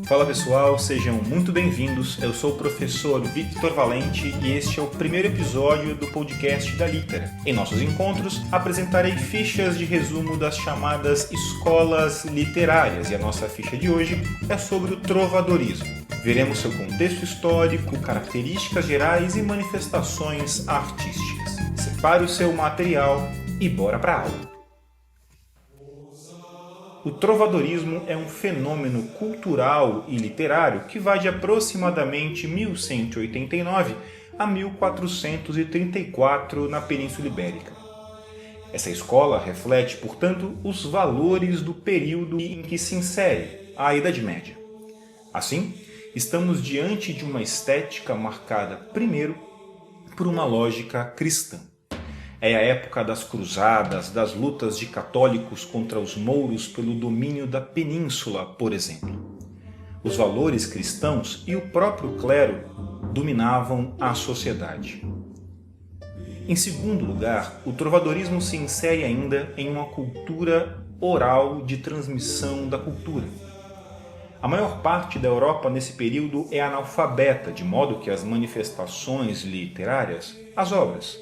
Fala pessoal, sejam muito bem-vindos. Eu sou o professor Victor Valente e este é o primeiro episódio do podcast da Litera. Em nossos encontros, apresentarei fichas de resumo das chamadas escolas literárias e a nossa ficha de hoje é sobre o trovadorismo. Veremos seu contexto histórico, características gerais e manifestações artísticas. Separe o seu material e bora para a aula! O trovadorismo é um fenômeno cultural e literário que vai de aproximadamente 1189 a 1434 na Península Ibérica. Essa escola reflete, portanto, os valores do período em que se insere, a Idade Média. Assim, estamos diante de uma estética marcada, primeiro, por uma lógica cristã. É a época das cruzadas, das lutas de católicos contra os mouros pelo domínio da península, por exemplo. Os valores cristãos e o próprio clero dominavam a sociedade. Em segundo lugar, o trovadorismo se insere ainda em uma cultura oral de transmissão da cultura. A maior parte da Europa nesse período é analfabeta, de modo que as manifestações literárias, as obras,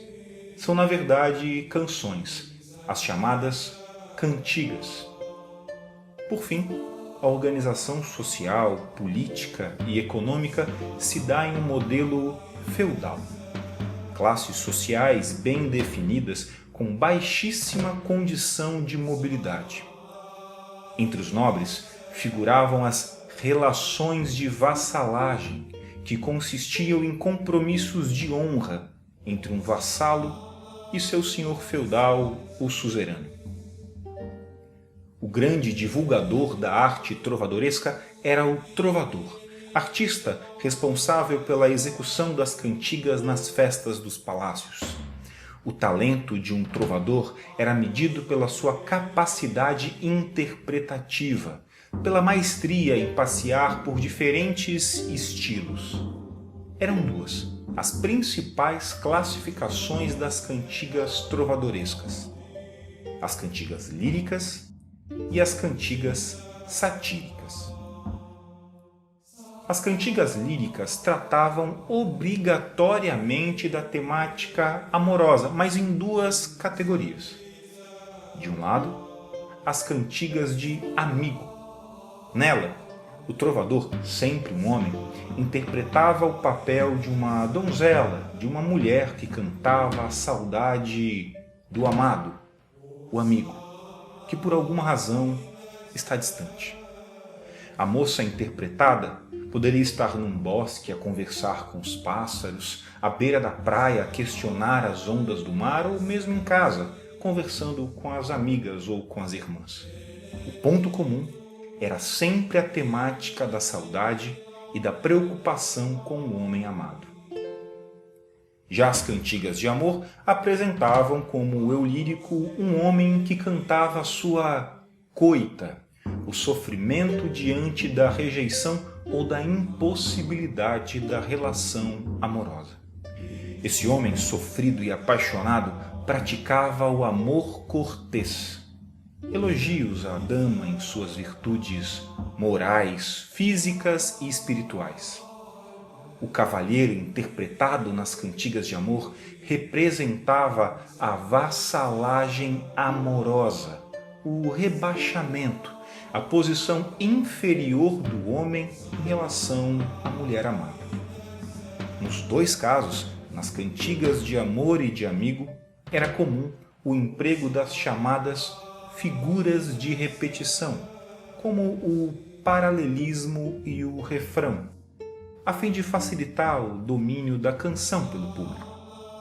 são na verdade canções, as chamadas cantigas. Por fim, a organização social, política e econômica se dá em um modelo feudal. Classes sociais bem definidas com baixíssima condição de mobilidade. Entre os nobres figuravam as relações de vassalagem, que consistiam em compromissos de honra entre um vassalo e seu senhor feudal, o suzerano. O grande divulgador da arte trovadoresca era o trovador, artista responsável pela execução das cantigas nas festas dos palácios. O talento de um trovador era medido pela sua capacidade interpretativa, pela maestria em passear por diferentes estilos. Eram duas as principais classificações das cantigas trovadorescas: as cantigas líricas e as cantigas satíricas. As cantigas líricas tratavam obrigatoriamente da temática amorosa, mas em duas categorias. De um lado, as cantigas de amigo. Nela, o trovador, sempre um homem, interpretava o papel de uma donzela, de uma mulher que cantava a saudade do amado, o amigo, que por alguma razão está distante. A moça interpretada poderia estar num bosque a conversar com os pássaros, à beira da praia a questionar as ondas do mar ou mesmo em casa, conversando com as amigas ou com as irmãs. O ponto comum era sempre a temática da saudade e da preocupação com o homem amado. Já as cantigas de amor apresentavam como eu lírico um homem que cantava a sua coita, o sofrimento diante da rejeição ou da impossibilidade da relação amorosa. Esse homem sofrido e apaixonado praticava o amor cortês, elogios à dama em suas virtudes morais, físicas e espirituais. O cavalheiro interpretado nas cantigas de amor representava a vassalagem amorosa, o rebaixamento, a posição inferior do homem em relação à mulher amada. Nos dois casos, nas cantigas de amor e de amigo, era comum o emprego das chamadas figuras de repetição, como o paralelismo e o refrão, a fim de facilitar o domínio da canção pelo público.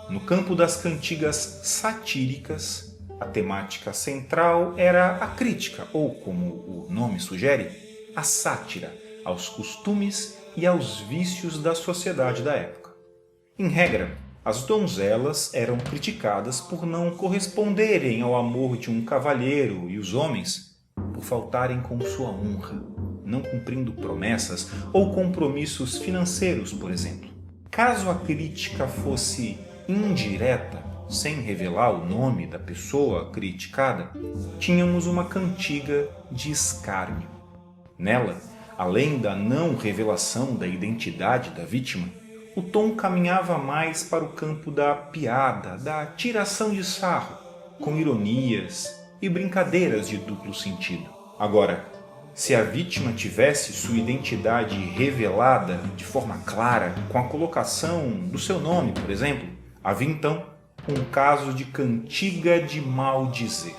No campo das cantigas satíricas, a temática central era a crítica, ou, como o nome sugere, a sátira aos costumes e aos vícios da sociedade da época. Em regra, as donzelas eram criticadas por não corresponderem ao amor de um cavalheiro e os homens por faltarem com sua honra, não cumprindo promessas ou compromissos financeiros, por exemplo. Caso a crítica fosse indireta, sem revelar o nome da pessoa criticada, tínhamos uma cantiga de escárnio. Nela, a Além da não revelação da identidade da vítima, o tom caminhava mais para o campo da piada, da tiração de sarro, com ironias e brincadeiras de duplo sentido. Agora, se a vítima tivesse sua identidade revelada de forma clara, com a colocação do seu nome, por exemplo, havia então um caso de cantiga de mal dizer.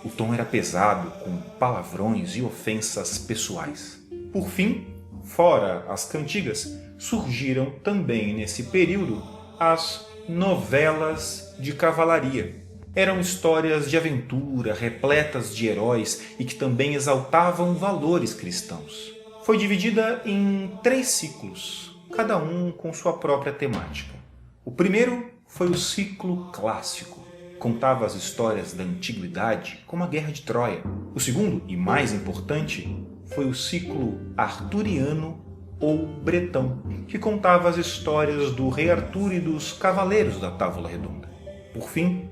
O tom era pesado, com palavrões e ofensas pessoais. Por fim, fora as cantigas, surgiram também nesse período as novelas de cavalaria. Eram histórias de aventura, repletas de heróis e que também exaltavam valores cristãos. Foi dividida em 3 ciclos, cada um com sua própria temática. O primeiro foi o ciclo clássico. Contava as histórias da antiguidade, como a Guerra de Troia. O segundo, e mais importante, foi o ciclo arturiano ou bretão, que contava as histórias do rei Arthur e dos cavaleiros da Távola Redonda. Por fim,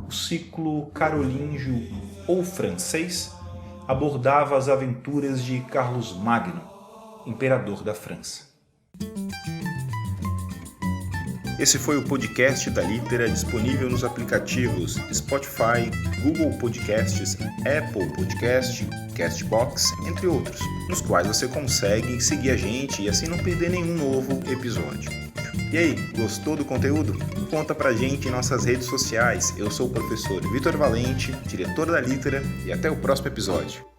o ciclo carolíngio ou francês abordava as aventuras de Carlos Magno, imperador da França. Esse foi o podcast da Litera, disponível nos aplicativos Spotify, Google Podcasts, Apple Podcast, Castbox, entre outros, nos quais você consegue seguir a gente e assim não perder nenhum novo episódio. E aí, gostou do conteúdo? Conta pra gente em nossas redes sociais. Eu sou o professor Vitor Valente, diretor da Litera, e até o próximo episódio.